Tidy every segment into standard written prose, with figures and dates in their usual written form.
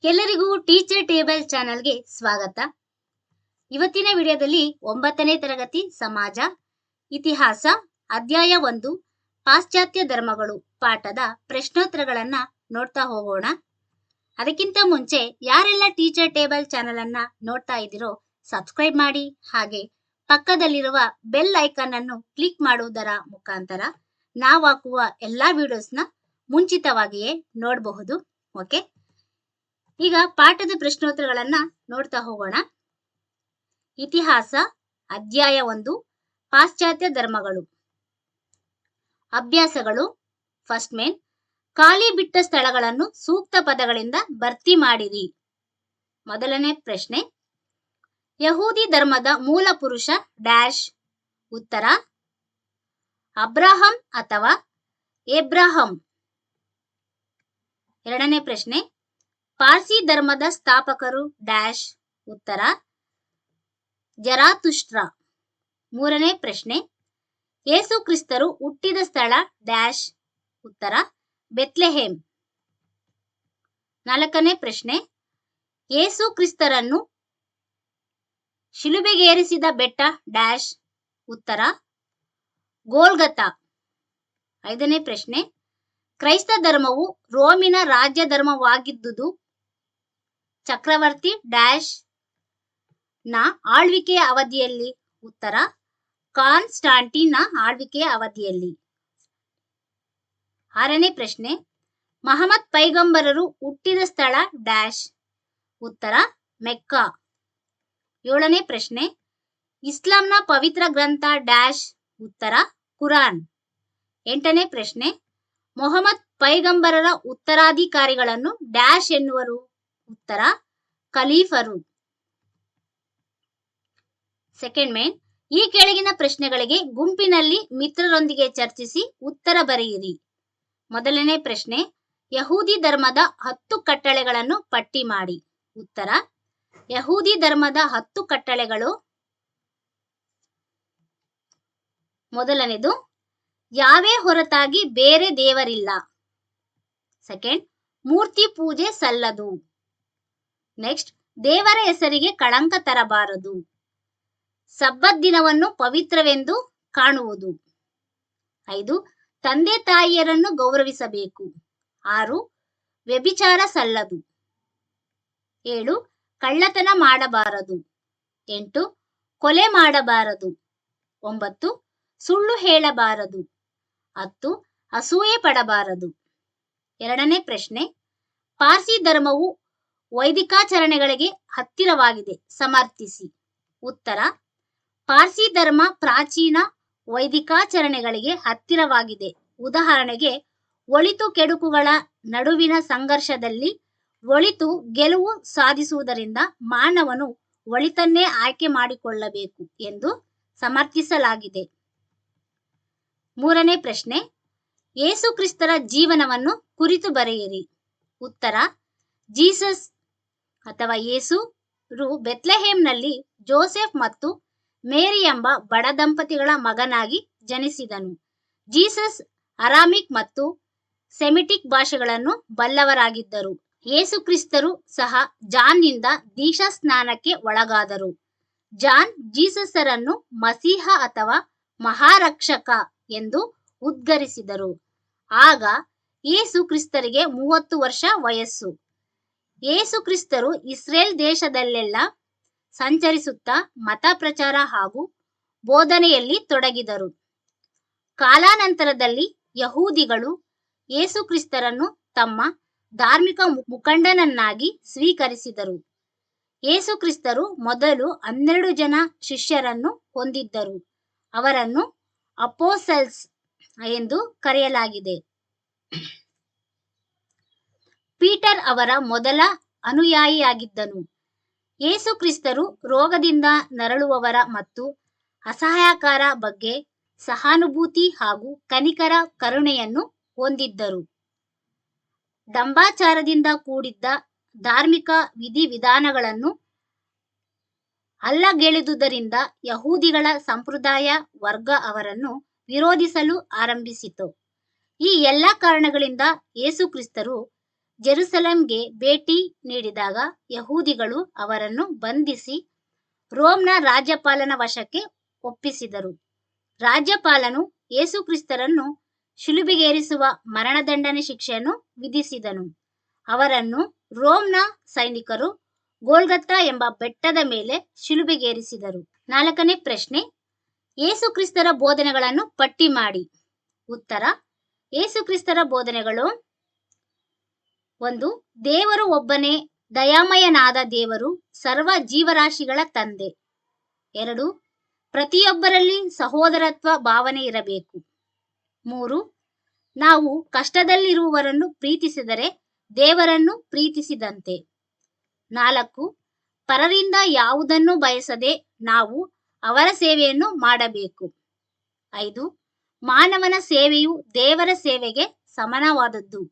ಎಲ್ಲರಿಗೂ teacher table ಚಾನೆಲ್ಗೆ ಸ್ವಾಗತ. ಇವತ್ತಿನ ವಿಡಿಯೋದಲ್ಲಿ 9ನೇ ತರಗತಿ ಸಮಾಜ ಇತಿಹಾಸ ಅಧ್ಯಾಯ 1 ಪಾಶ್ಚಾತ್ಯ ಧರ್ಮಗಳು ಪಾಠದ ಪ್ರಶ್ನೋತ್ತರಗಳನ್ನ ನೋಡ್ತಾ ಹೋಗೋಣ. ಅದಕ್ಕಿಂತ ಮುಂಚೆ ಯಾರೆಲ್ಲ ಟೀಚರ್ ಟೇಬಲ್ ಚಾನೆಲ್ ಅನ್ನ ನೋಡ್ತಾ ಇದ್ದೀರೋ ಸಬ್ಸ್ಕ್ರೈಬ್ ಮಾಡಿ, ಹಾಗೆ ಪಕ್ಕದಲ್ಲಿರುವ ಬೆಲ್ ಐಕಾನ್ ಅನ್ನು ಕ್ಲಿಕ್ ಮಾಡುವುದರ ಮುಖಾಂತರ ನಾವು ಹಾಕುವ ಎಲ್ಲಾ ವಿಡಿಯೋಸ್ನ ಮುಂಚಿತವಾಗಿಯೇ ನೋಡಬಹುದು. ಓಕೆ, ಈಗ ಪಾಠದ ಪ್ರಶ್ನೋತ್ತರಗಳನ್ನ ನೋಡ್ತಾ ಹೋಗೋಣ. ಇತಿಹಾಸ ಅಧ್ಯಾಯ 1 ಪಾಶ್ಚಾತ್ಯ ಧರ್ಮಗಳು. ಅಭ್ಯಾಸಗಳು. ಫಸ್ಟ್ ಮೇನ್, ಖಾಲಿ ಬಿಟ್ಟ ಸ್ಥಳಗಳನ್ನು ಸೂಕ್ತ ಪದಗಳಿಂದ ಭರ್ತಿ ಮಾಡಿರಿ. ಮೊದಲನೇ ಪ್ರಶ್ನೆ, ಯಹೂದಿ ಧರ್ಮದ ಮೂಲ ಪುರುಷ ಡ್ಯಾಶ್. ಉತ್ತರ ಅಬ್ರಹಂ ಅಥವಾ ಎಬ್ರಹಂ. ಎರಡನೇ ಪ್ರಶ್ನೆ, ಪಾರ್ಸಿ ಧರ್ಮದ ಸ್ಥಾಪಕರು ಡ್ಯಾಶ್. ಉತ್ತರ ಜರಾತುಷ್ಟ್ರ. ಮೂರನೇ ಪ್ರಶ್ನೆ, ಯೇಸು ಕ್ರಿಸ್ತರು ಹುಟ್ಟಿದ ಸ್ಥಳ ಡ್ಯಾಶ್. ಉತ್ತರ ಬೆತ್ಲೆಹೇಮ್. ನಾಲ್ಕನೇ ಪ್ರಶ್ನೆ, ಯೇಸು ಕ್ರಿಸ್ತರನ್ನು ಶಿಲುಬೆಗೇರಿಸಿದ ಬೆಟ್ಟ ಡ್ಯಾಶ್. ಉತ್ತರ ಗೋಲ್ಗತಾ. ಐದನೇ ಪ್ರಶ್ನೆ, ಕ್ರೈಸ್ತ ಧರ್ಮವು ರೋಮಿನ ರಾಜ್ಯ ಧರ್ಮವಾಗಿದ್ದುದು ಚಕ್ರವರ್ತಿ ಡ್ಯಾಶ್ ನ ಆಳ್ವಿಕೆಯ ಅವಧಿಯಲ್ಲಿ. ಉತ್ತರ ಕಾನ್ಸ್ಟಾಂಟಿನ ಆಳ್ವಿಕೆಯ ಅವಧಿಯಲ್ಲಿ. ಆರನೇ ಪ್ರಶ್ನೆ, ಮಹಮ್ಮದ್ ಪೈಗಂಬರರು ಹುಟ್ಟಿದ ಸ್ಥಳ ಡ್ಯಾಶ್. ಉತ್ತರ ಮೆಕ್ಕಾ. ಏಳನೇ ಪ್ರಶ್ನೆ, ಇಸ್ಲಾಂನ ಪವಿತ್ರ ಗ್ರಂಥ ಡ್ಯಾಶ್. ಉತ್ತರ ಕುರಾನ್. ಎಂಟನೇ ಪ್ರಶ್ನೆ, ಮೊಹಮ್ಮದ್ ಪೈಗಂಬರರ ಉತ್ತರಾಧಿಕಾರಿಗಳನ್ನು ಡ್ಯಾಶ್ ಎನ್ನುವರು. ಉತ್ತರ ಖಲೀಫರು. ಸೆಕೆಂಡ್ ಮೇನ್, ಈ ಕೆಳಗಿನ ಪ್ರಶ್ನೆಗಳಿಗೆ ಗುಂಪಿನಲ್ಲಿ ಮಿತ್ರರೊಂದಿಗೆ ಚರ್ಚಿಸಿ ಉತ್ತರ ಬರೆಯಿರಿ. ಮೊದಲನೇ ಪ್ರಶ್ನೆ, ಯಹೂದಿ ಧರ್ಮದ 10 ಕಟ್ಟಳೆಗಳನ್ನು ಪಟ್ಟಿ ಮಾಡಿ. ಉತ್ತರ ಯಹೂದಿ ಧರ್ಮದ 10 ಕಟ್ಟಳೆಗಳು. ಮೊದಲನೇದು, ಯಾವೇ ಹೊರತಾಗಿ ಬೇರೆ ದೇವರಿಲ್ಲ. ಸೆಕೆಂಡ್, ಮೂರ್ತಿ ಪೂಜೆ ಸಲ್ಲದು. ನೆಕ್ಸ್ಟ್, ದೇವರ ಹೆಸರಿಗೆ ಕಳಂಕ ತರಬಾರದು. ಸಬ್ಬತ್ ದಿನವನ್ನು ಪವಿತ್ರವೆಂದು ಕಾಣುವುದು. 5, ತಂದೆ ತಾಯಿಯರನ್ನು ಗೌರವಿಸಬೇಕು. 6, ವ್ಯಭಿಚಾರ ಸಲ್ಲದು. 7, ಕಳ್ಳತನ ಮಾಡಬಾರದು. 8, ಕೊಲೆ ಮಾಡಬಾರದು. 9, ಸುಳ್ಳು ಹೇಳಬಾರದು. 10, ಅಸೂಯೆ ಪಡಬಾರದು. ಎರಡನೇ ಪ್ರಶ್ನೆ, ಪಾರ್ಸಿ ಧರ್ಮವು ವೈದಿಕಾಚರಣೆಗಳಿಗೆ ಹತ್ತಿರವಾಗಿದೆ, ಸಮರ್ಥಿಸಿ. ಉತ್ತರ ಪಾರ್ಸಿ ಧರ್ಮ ಪ್ರಾಚೀನ ವೈದಿಕಾಚರಣೆಗಳಿಗೆ ಹತ್ತಿರವಾಗಿದೆ. ಉದಾಹರಣೆಗೆ, ಒಳಿತು ಕೆಡುಕುಗಳ ನಡುವಿನ ಸಂಘರ್ಷದಲ್ಲಿ ಒಳಿತು ಗೆಲುವು ಸಾಧಿಸುವುದರಿಂದ ಮಾನವನು ಒಳಿತನ್ನೇ ಆಯ್ಕೆ ಮಾಡಿಕೊಳ್ಳಬೇಕು ಎಂದು ಸಮರ್ಥಿಸಲಾಗಿದೆ. ಮೂರನೇ ಪ್ರಶ್ನೆ, ಯೇಸು ಕ್ರಿಸ್ತರ ಜೀವನವನ್ನು ಕುರಿತು ಬರೆಯಿರಿ. ಉತ್ತರ ಜೀಸಸ್ ಅಥವಾ ಯೇಸುರು ಬೆತ್ಲೆಹೇಮ್ನಲ್ಲಿ ಜೋಸೆಫ್ ಮತ್ತು ಮೇರಿ ಎಂಬ ಬಡ ದಂಪತಿಗಳ ಮಗನಾಗಿ ಜನಿಸಿದನು. ಜೀಸಸ್ ಅರಾಮಿಕ್ ಮತ್ತು ಸೆಮಿಟಿಕ್ ಭಾಷೆಗಳನ್ನು ಬಲ್ಲವರಾಗಿದ್ದರು. ಯೇಸು ಕ್ರಿಸ್ತರು ಸಹ ಜಾನ್ನಿಂದ ದೀಕ್ಷಾ ಸ್ನಾನಕ್ಕೆ ಒಳಗಾದರು. ಜಾನ್ ಜೀಸಸರನ್ನು ಮಸೀಹ ಅಥವಾ ಮಹಾರಕ್ಷಕ ಎಂದು ಉದ್ಗರಿಸಿದರು. ಆಗ ಯೇಸು ಕ್ರಿಸ್ತರಿಗೆ 30 ವರ್ಷ ವಯಸ್ಸು. ಯೇಸು ಕ್ರಿಸ್ತರು ಇಸ್ರೇಲ್ ದೇಶದಲ್ಲೆಲ್ಲ ಸಂಚರಿಸುತ್ತಾ ಮತ ಪ್ರಚಾರ ಹಾಗೂ ಬೋಧನೆಯಲ್ಲಿ ತೊಡಗಿದರು. ಕಾಲಾನಂತರದಲ್ಲಿ ಯಹೂದಿಗಳು ಯೇಸು ಕ್ರಿಸ್ತರನ್ನು ತಮ್ಮ ಧಾರ್ಮಿಕ ಮುಖಂಡನನ್ನಾಗಿ ಸ್ವೀಕರಿಸಿದರು. ಯೇಸು ಕ್ರಿಸ್ತರು ಮೊದಲು 12 ಜನ ಶಿಷ್ಯರನ್ನು ಹೊಂದಿದ್ದರು. ಅವರನ್ನು ಅಪೋಸಲ್ಸ್ ಎಂದು ಕರೆಯಲಾಗಿದೆ. ಪೀಟರ್ ಅವರ ಮೊದಲ ಅನುಯಾಯಿಯಾಗಿದ್ದನು. ಯೇಸು ಕ್ರಿಸ್ತರು ರೋಗದಿಂದ ನರಳುವವರ ಮತ್ತು ಅಸಹಾಯಕರ ಬಗ್ಗೆ ಸಹಾನುಭೂತಿ ಹಾಗೂ ಕನಿಕರ ಕರುಣೆಯನ್ನು ಹೊಂದಿದ್ದರು. ಡಂಬಾಚಾರದಿಂದ ಕೂಡಿದ್ದ ಧಾರ್ಮಿಕ ವಿಧಿವಿಧಾನಗಳನ್ನು ಅಲ್ಲಗೆಳೆದುದರಿಂದ ಯಹೂದಿಗಳ ಸಂಪ್ರದಾಯ ವರ್ಗ ಅವರನ್ನು ವಿರೋಧಿಸಲು ಆರಂಭಿಸಿತು. ಈ ಎಲ್ಲ ಕಾರಣಗಳಿಂದ ಯೇಸು ಕ್ರಿಸ್ತರು ಜೆರುಸಲೆಂಗೆ ಭೇಟಿ ನೀಡಿದಾಗ ಯಹೂದಿಗಳು ಅವರನ್ನು ಬಂಧಿಸಿ ರೋಮ್ನ ರಾಜ್ಯಪಾಲನ ವಶಕ್ಕೆ ಒಪ್ಪಿಸಿದರು. ರಾಜ್ಯಪಾಲನು ಯೇಸುಕ್ರಿಸ್ತರನ್ನು ಶಿಲುಬೆಗೇರಿಸುವ ಮರಣದಂಡನೆ ಶಿಕ್ಷೆಯನ್ನು ವಿಧಿಸಿದನು. ಅವರನ್ನು ರೋಮ್ನ ಸೈನಿಕರು ಗೋಲ್ಗತ್ತಾ ಎಂಬ ಬೆಟ್ಟದ ಮೇಲೆ ಶಿಲುಬೆಗೇರಿಸಿದರು. 4ನೇ ಪ್ರಶ್ನೆ, ಯೇಸುಕ್ರಿಸ್ತರ ಬೋಧನೆಗಳನ್ನು ಪಟ್ಟಿ ಮಾಡಿ. ಉತ್ತರ: ಯೇಸುಕ್ರಿಸ್ತರ ಬೋಧನೆಗಳು: 1. ದೇವರು ಒಬ್ಬನೇ, ದಯಾಮಯನಾದ ದೇವರು, ಸರ್ವ ಜೀವರಾಶಿಗಳ ತಂದೆ. 2. ಪ್ರತಿಯೊಬ್ಬರಲ್ಲಿ ಸಹೋದರತ್ವ ಭಾವನೆ ಇರಬೇಕು. 3. ನಾವು ಕಷ್ಟದಲ್ಲಿರುವವರನ್ನು ಪ್ರೀತಿಸಿದರೆ ದೇವರನ್ನು ಪ್ರೀತಿಸಿದಂತೆ. 4. ಪರರಿಂದ ಯಾವುದನ್ನು ಬಯಸದೆ ನಾವು ಅವರ ಸೇವೆಯನ್ನು ಮಾಡಬೇಕು. 5. ಮಾನವನ ಸೇವೆಯು ದೇವರ ಸೇವೆಗೆ ಸಮಾನವಾದುದು.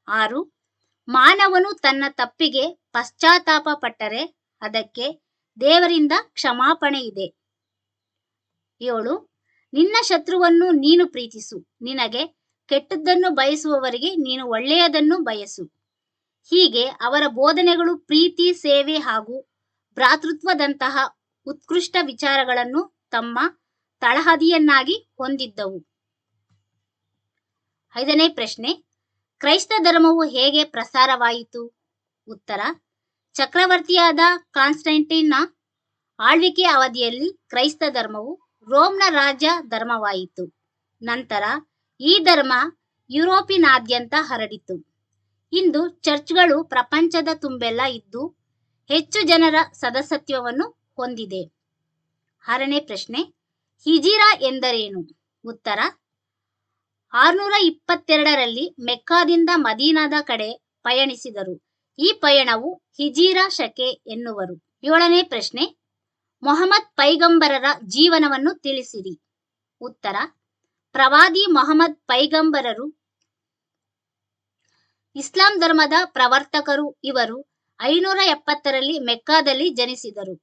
6. ಮಾನವನು ತನ್ನ ತಪ್ಪಿಗೆ ಪಶ್ಚಾತ್ತಾಪ ಪಟ್ಟರೆ ಅದಕ್ಕೆ ದೇವರಿಂದ ಕ್ಷಮಾಪಣೆ ಇದೆ. 7. ನಿನ್ನ ಶತ್ರುವನ್ನು ನೀನು ಪ್ರೀತಿಸು, ನಿನಗೆ ಕೆಟ್ಟದ್ದನ್ನು ಬಯಸುವವರಿಗೆ ನೀನು ಒಳ್ಳೆಯದನ್ನು ಬಯಸು. ಹೀಗೆ ಅವರ ಬೋಧನೆಗಳು ಪ್ರೀತಿ, ಸೇವೆ ಹಾಗೂ ಭ್ರಾತೃತ್ವದಂತಹ ಉತ್ಕೃಷ್ಟ ವಿಚಾರಗಳನ್ನು ತಮ್ಮ ತಳಹದಿಯನ್ನಾಗಿ ಹೊಂದಿದ್ದವು. 5ನೇ ಪ್ರಶ್ನೆ, ಕ್ರೈಸ್ತ ಧರ್ಮವು ಹೇಗೆ ಪ್ರಸಾರವಾಯಿತು? ಉತ್ತರ: ಚಕ್ರವರ್ತಿಯಾದ ಕಾನ್ಸ್ಟಂಟೈನ್ನ ಆಳ್ವಿಕೆಯ ಅವಧಿಯಲ್ಲಿ ಕ್ರೈಸ್ತ ಧರ್ಮವು ರೋಮ್ನ ರಾಜ್ಯ ಧರ್ಮವಾಯಿತು. ನಂತರ ಈ ಧರ್ಮ ಯುರೋಪಿನಾದ್ಯಂತ ಹರಡಿತು. ಇಂದು ಚರ್ಚ್ಗಳು ಪ್ರಪಂಚದ ತುಂಬೆಲ್ಲ ಇದ್ದು ಹೆಚ್ಚು ಜನರ ಸದಸ್ಯತ್ವವನ್ನು ಹೊಂದಿದೆ. 6ನೇ ಪ್ರಶ್ನೆ, ಹಿಜಿರಾ ಎಂದರೇನು? ಉತ್ತರ: 622ರಲ್ಲಿ ಮೆಕ್ಕಾದಿಂದ ಮದೀನಾದ ಕಡೆ ಪಯಣಿಸಿದರು. ಈ ಪಯಣವು ಹಿಜಿರಾ ಶಕೆ ಎನ್ನುವರು. 7ನೇ ಪ್ರಶ್ನೆ, ಮೊಹಮ್ಮದ್ ಪೈಗಂಬರರ ಜೀವನವನ್ನು ತಿಳಿಸಿರಿ. ಉತ್ತರ: ಪ್ರವಾದಿ ಮೊಹಮ್ಮದ್ ಪೈಗಂಬರರು ಇಸ್ಲಾಂ ಧರ್ಮದ ಪ್ರವರ್ತಕರು. ಇವರು 570ರಲ್ಲಿ ಮೆಕ್ಕಾದಲ್ಲಿ ಜನಿಸಿದರು.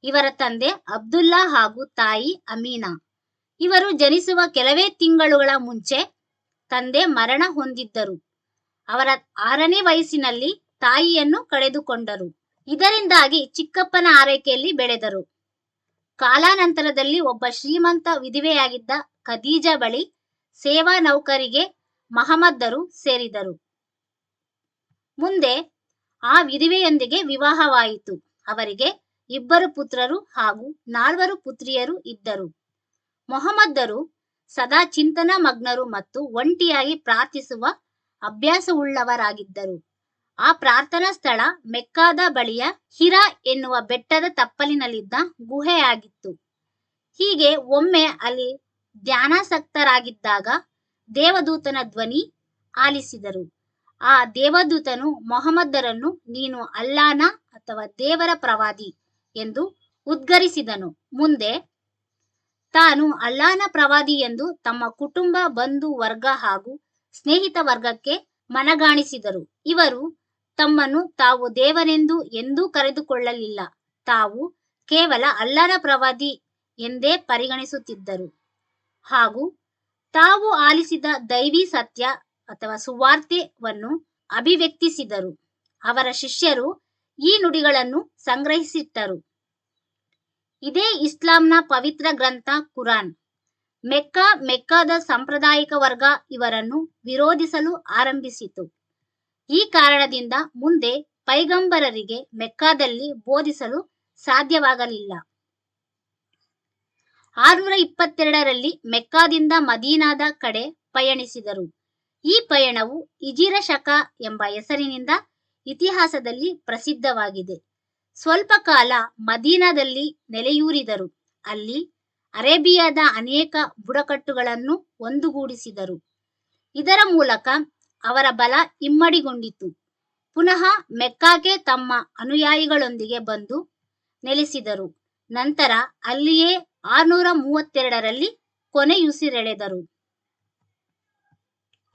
ಇವರ ತಂದೆ ಅಬ್ದುಲ್ಲಾ ಹಾಗೂ ತಾಯಿ ಅಮೀನಾ. ಇವರು ಜನಿಸುವ ಕೆಲವೇ ತಿಂಗಳುಗಳ ಮುಂಚೆ ತಂದೆ ಮರಣ ಹೊಂದಿದ್ದರು. ಅವರ 6ನೇ ವಯಸ್ಸಿನಲ್ಲಿ ತಾಯಿಯನ್ನು ಕಳೆದುಕೊಂಡರು. ಇದರಿಂದಾಗಿ ಚಿಕ್ಕಪ್ಪನ ಆರೈಕೆಯಲ್ಲಿ ಬೆಳೆದರು. ಕಾಲಾನಂತರದಲ್ಲಿ ಒಬ್ಬ ಶ್ರೀಮಂತ ವಿಧವೆಯಾಗಿದ್ದ ಖದೀಜಾ ಬಳಿ ಸೇವಾ ನೌಕರಿಗೆ ಮಹಮ್ಮದರು ಸೇರಿದರು. ಮುಂದೆ ಆ ವಿಧವೆಯೊಂದಿಗೆ ವಿವಾಹವಾಯಿತು. ಅವರಿಗೆ 2 ಪುತ್ರರು ಹಾಗೂ 4 ಪುತ್ರಿಯರು ಇದ್ದರು. ಮೊಹಮ್ಮದರು ಸದಾ ಚಿಂತನಾ ಮಗ್ನರು ಮತ್ತು ಒಂಟಿಯಾಗಿ ಪ್ರಾರ್ಥಿಸುವ ಅಭ್ಯಾಸವುಳ್ಳವರಾಗಿದ್ದರು. ಆ ಪ್ರಾರ್ಥನಾ ಸ್ಥಳ ಮೆಕ್ಕಾದ ಬಳಿಯ ಹಿರಾ ಎನ್ನುವ ಬೆಟ್ಟದ ತಪ್ಪಲಿನಲ್ಲಿದ್ದ ಗುಹೆಯಾಗಿತ್ತು. ಹೀಗೆ ಒಮ್ಮೆ ಅಲ್ಲಿ ಧ್ಯಾನಾಸಕ್ತರಾಗಿದ್ದಾಗ ದೇವದೂತನ ಧ್ವನಿ ಆಲಿಸಿದರು. ಆ ದೇವದೂತನು ಮೊಹಮ್ಮದರನ್ನು ನೀನು ಅಲ್ಲಾನ ಅಥವಾ ದೇವರ ಪ್ರವಾದಿ ಎಂದು ಉದ್ಗರಿಸಿದನು. ಮುಂದೆ ತಾನು ಅಲ್ಲಾನ ಪ್ರವಾದಿ ಎಂದು ತಮ್ಮ ಕುಟುಂಬ, ಬಂಧು ವರ್ಗ ಹಾಗೂ ಸ್ನೇಹಿತ ವರ್ಗಕ್ಕೆ ಮನಗಾಣಿಸಿದರು. ಇವರು ತಮ್ಮನ್ನು ತಾವು ದೇವರೆಂದು ಎಂದೂ ಕರೆದುಕೊಳ್ಳಲಿಲ್ಲ. ತಾವು ಕೇವಲ ಅಲ್ಲಾನ ಪ್ರವಾದಿ ಎಂದೇ ಪರಿಗಣಿಸುತ್ತಿದ್ದರು ಹಾಗೂ ತಾವು ಆಲಿಸಿದ ದೈವಿ ಸತ್ಯ ಅಥವಾ ಸುವಾರ್ತೆಯನ್ನು ಅಭಿವ್ಯಕ್ತಿಸಿದರು. ಅವರ ಶಿಷ್ಯರು ಈ ನುಡಿಗಳನ್ನು ಸಂಗ್ರಹಿಸಿಟ್ಟರು. ಇದೇ ಇಸ್ಲಾಂನ ಪವಿತ್ರ ಗ್ರಂಥ ಕುರಾನ್. ಮೆಕ್ಕಾದ ಸಾಂಪ್ರದಾಯಿಕ ವರ್ಗ ಇವರನ್ನು ವಿರೋಧಿಸಲು ಆರಂಭಿಸಿತು. ಈ ಕಾರಣದಿಂದ ಮುಂದೆ ಪೈಗಂಬರರಿಗೆ ಮೆಕ್ಕಾದಲ್ಲಿ ಬೋಧಿಸಲು ಸಾಧ್ಯವಾಗಲಿಲ್ಲ. 622ರಲ್ಲಿ ಮೆಕ್ಕಾದಿಂದ ಮದೀನಾದ ಕಡೆ ಪಯಣಿಸಿದರು. ಈ ಪಯಣವು ಹಿಜಿರ ಶಕ ಎಂಬ ಹೆಸರಿನಿಂದ ಇತಿಹಾಸದಲ್ಲಿ ಪ್ರಸಿದ್ಧವಾಗಿದೆ. ಸ್ವಲ್ಪ ಕಾಲ ಮದೀನಾದಲ್ಲಿ ನೆಲೆಯೂರಿದರು. ಅಲ್ಲಿ ಅರೇಬಿಯಾದ ಅನೇಕ ಬುಡಕಟ್ಟುಗಳನ್ನು ಒಂದುಗೂಡಿಸಿದರು. ಇದರ ಮೂಲಕ ಅವರ ಬಲ ಇಮ್ಮಡಿಗೊಂಡಿತು. ಪುನಃ ಮೆಕ್ಕಾಕ್ಕೆ ತಮ್ಮ ಅನುಯಾಯಿಗಳೊಂದಿಗೆ ಬಂದು ನೆಲೆಸಿದರು. ನಂತರ ಅಲ್ಲಿಯೇ 632ರಲ್ಲಿ ಕೊನೆಯುಸಿರೆಳೆದರು.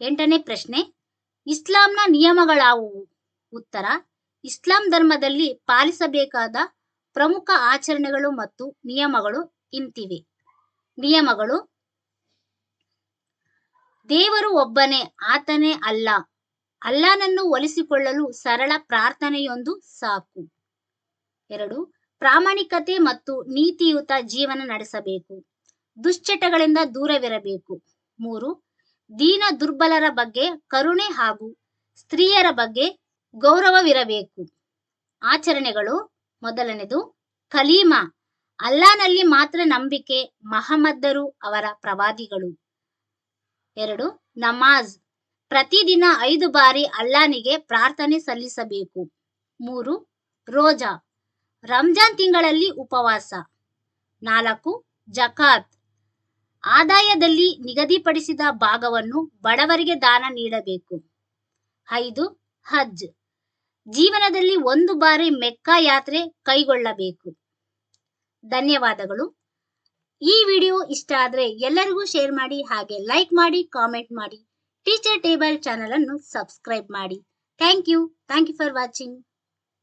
8ನೇ ಪ್ರಶ್ನೆ, ಇಸ್ಲಾಂನ ನಿಯಮಗಳಾವುವು? ಉತ್ತರ: ಇಸ್ಲಾಂ ಧರ್ಮದಲ್ಲಿ ಪಾಲಿಸಬೇಕಾದ ಪ್ರಮುಖ ಆಚರಣೆಗಳು ಮತ್ತು ನಿಯಮಗಳು ಇಂತಿವೆ. ನಿಯಮಗಳು: ದೇವರು ಒಬ್ಬನೇ, ಆತನೇ ಅಲ್ಲ. ಅಲ್ಲಾನನ್ನು ಒಲಿಸಿಕೊಳ್ಳಲು ಸರಳ ಪ್ರಾರ್ಥನೆಯೊಂದು ಸಾಕು. 2. ಪ್ರಾಮಾಣಿಕತೆ ಮತ್ತು ನೀತಿಯುತ ಜೀವನ ನಡೆಸಬೇಕು. ದುಶ್ಚಟಗಳಿಂದ ದೂರವಿರಬೇಕು. 3. ದೀನ ದುರ್ಬಲರ ಬಗ್ಗೆ ಕರುಣೆ ಹಾಗೂ ಸ್ತ್ರೀಯರ ಬಗ್ಗೆ ಗೌರವವಿರಬೇಕು. ಆಚರಣೆಗಳು: ಮೊದಲನೇದು ಕಲೀಮಾ, ಅಲ್ಲಾನಲ್ಲಿ ಮಾತ್ರ ನಂಬಿಕೆ, ಮಹಮ್ಮದರು ಅವರ ಪ್ರವಾದಿಗಳು. 2. ನಮಾಜ್, ಪ್ರತಿದಿನ 5 ಬಾರಿ ಅಲ್ಲಾನಿಗೆ ಪ್ರಾರ್ಥನೆ ಸಲ್ಲಿಸಬೇಕು. 3. ರೋಜಾ, ರಂಜಾನ್ ತಿಂಗಳಲ್ಲಿ ಉಪವಾಸ. 4. ಜಕಾತ್, ಆದಾಯದಲ್ಲಿ ನಿಗದಿಪಡಿಸಿದ ಭಾಗವನ್ನು ಬಡವರಿಗೆ ದಾನ ನೀಡಬೇಕು. 5. ಹಜ್, ಜೀವನದಲ್ಲಿ 1 ಬಾರಿ ಮೆಕ್ಕಾ ಯಾತ್ರೆ ಕೈಗೊಳ್ಳಬೇಕು. ಧನ್ಯವಾದಗಳು. ಈ ವಿಡಿಯೋ ಇಷ್ಟ ಆದರೆ ಎಲ್ಲರಿಗೂ ಶೇರ್ ಮಾಡಿ, ಹಾಗೆ ಲೈಕ್ ಮಾಡಿ, ಕಾಮೆಂಟ್ ಮಾಡಿ. ಟೀಚರ್ ಟೇಬಲ್ ಚಾನಲ್ ಅನ್ನು ಸಬ್ಸ್ಕ್ರೈಬ್ ಮಾಡಿ. Thank you for watching.